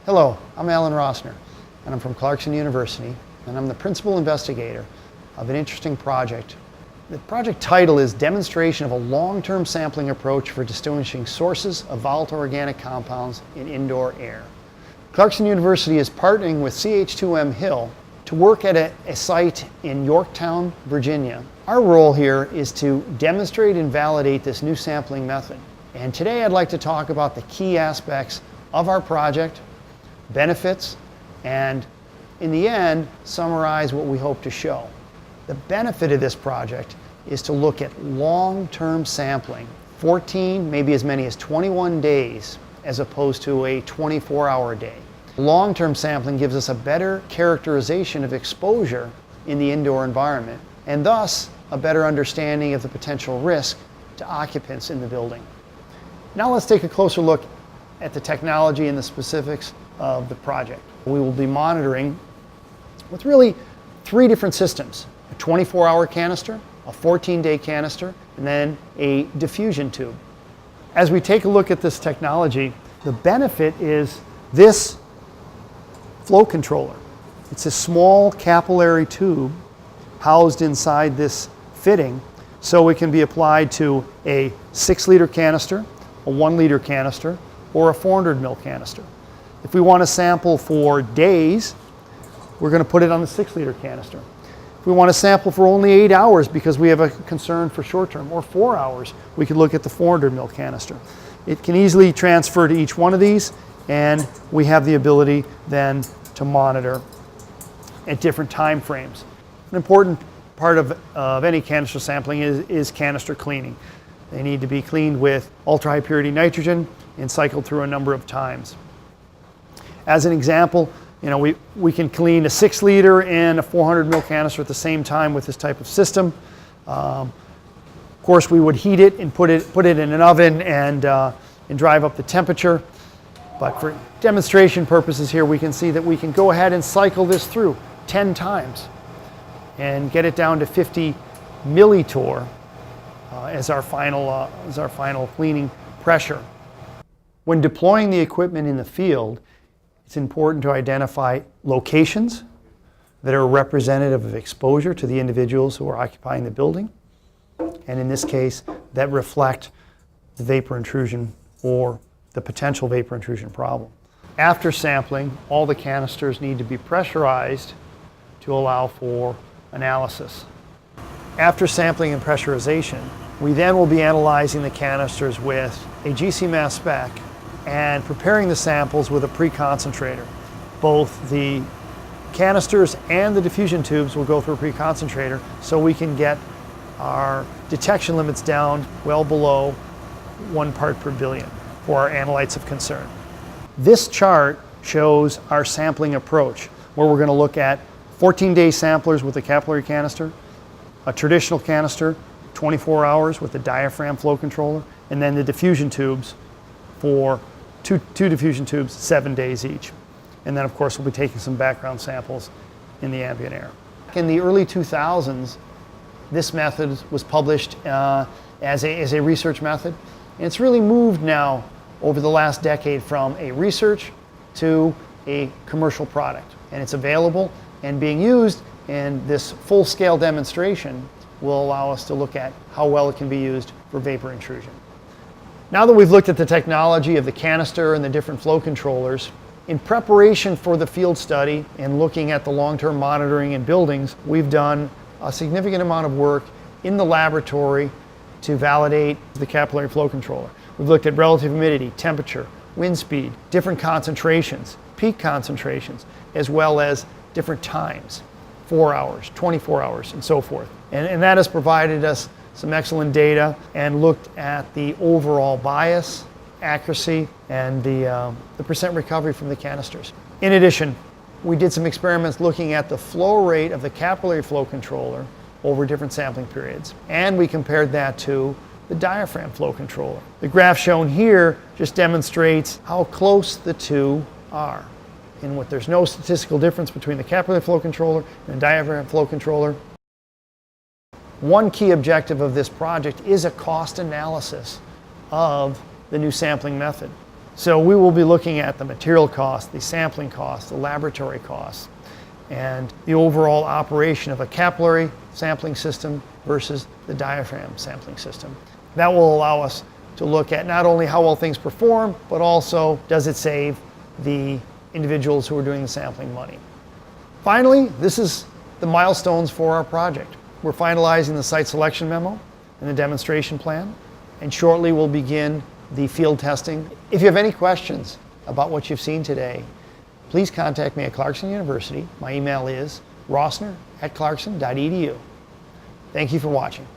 Hello, I'm Alan Rossner, and I'm from Clarkson University, and I'm the principal investigator of an interesting project. The project title is Demonstration of a Long-Term Sampling Approach for Distinguishing Sources of Volatile Organic Compounds in Indoor Air. Clarkson University is partnering with CH2M Hill to work at a site in Yorktown, Virginia. Our role here is to demonstrate and validate this new sampling method. And today I'd like to talk about the key aspects of our project, benefits, and in the end, summarize what we hope to show. The benefit of this project is to look at long-term sampling, 14, maybe as many as 21 days, as opposed to a 24-hour day. Long-term sampling gives us a better characterization of exposure in the indoor environment, and thus a better understanding of the potential risk to occupants in the building. Now let's take a closer look at the technology and the specifics of the project. We will be monitoring with really three different systems: a 24-hour canister, a 14-day canister, and then a diffusion tube. As we take a look at this technology, the benefit is this flow controller. It's a small capillary tube housed inside this fitting, so it can be applied to a 6-liter canister, a 1-liter canister, or a 400 ml canister. If we want to sample for days, we're going to put it on the 6-liter canister. If we want to sample for only 8 hours because we have a concern for short-term, or 4 hours, we could look at the 400 ml canister. It can easily transfer to each one of these, and we have the ability then to monitor at different time frames. An important part of any canister sampling is canister cleaning. They need to be cleaned with ultra-high purity nitrogen and cycled through a number of times. As an example, we can clean a 6-liter and a 400 ml canister at the same time with this type of system. Of course, we would heat it and put it in an oven and drive up the temperature. But for demonstration purposes here, we can see that we can go ahead and cycle this through 10 times and get it down to 50 millitorr as our final cleaning pressure. When deploying the equipment in the field, it's important to identify locations that are representative of exposure to the individuals who are occupying the building, and in this case, that reflect the vapor intrusion or the potential vapor intrusion problem. After sampling, all the canisters need to be pressurized to allow for analysis. After sampling and pressurization, we then will be analyzing the canisters with a GC mass spec and preparing the samples with a pre-concentrator. Both the canisters and the diffusion tubes will go through a pre-concentrator so we can get our detection limits down well below 1 part per billion for our analytes of concern. This chart shows our sampling approach, where we're going to look at 14-day samplers with a capillary canister, a traditional canister, 24 hours with a diaphragm flow controller, and then the diffusion tubes for two diffusion tubes, 7 days each. And then of course we'll be taking some background samples in the ambient air. In the early 2000s, this method was published as a research method. And it's really moved now over the last decade from a research to a commercial product. And it's available and being used, and this full-scale demonstration will allow us to look at how well it can be used for vapor intrusion. Now that we've looked at the technology of the canister and the different flow controllers, in preparation for the field study and looking at the long-term monitoring in buildings, we've done a significant amount of work in the laboratory to validate the capillary flow controller. We've looked at relative humidity, temperature, wind speed, different concentrations, peak concentrations, as well as different times, 4 hours, 24 hours, and so forth. And that has provided us some excellent data and looked at the overall bias, accuracy, and the percent recovery from the canisters. In addition, we did some experiments looking at the flow rate of the capillary flow controller over different sampling periods, and we compared that to the diaphragm flow controller. The graph shown here just demonstrates how close the two are. And there's no statistical difference between the capillary flow controller and the diaphragm flow controller. One key objective of this project is a cost analysis of the new sampling method. So we will be looking at the material cost, the sampling cost, the laboratory costs, and the overall operation of a capillary sampling system versus the diaphragm sampling system. That will allow us to look at not only how well things perform, but also does it save the individuals who are doing the sampling money. Finally, this is the milestones for our project. We're finalizing the site selection memo and the demonstration plan, and shortly we'll begin the field testing. If you have any questions about what you've seen today, please contact me at Clarkson University. My email is rossner@clarkson.edu. Thank you for watching.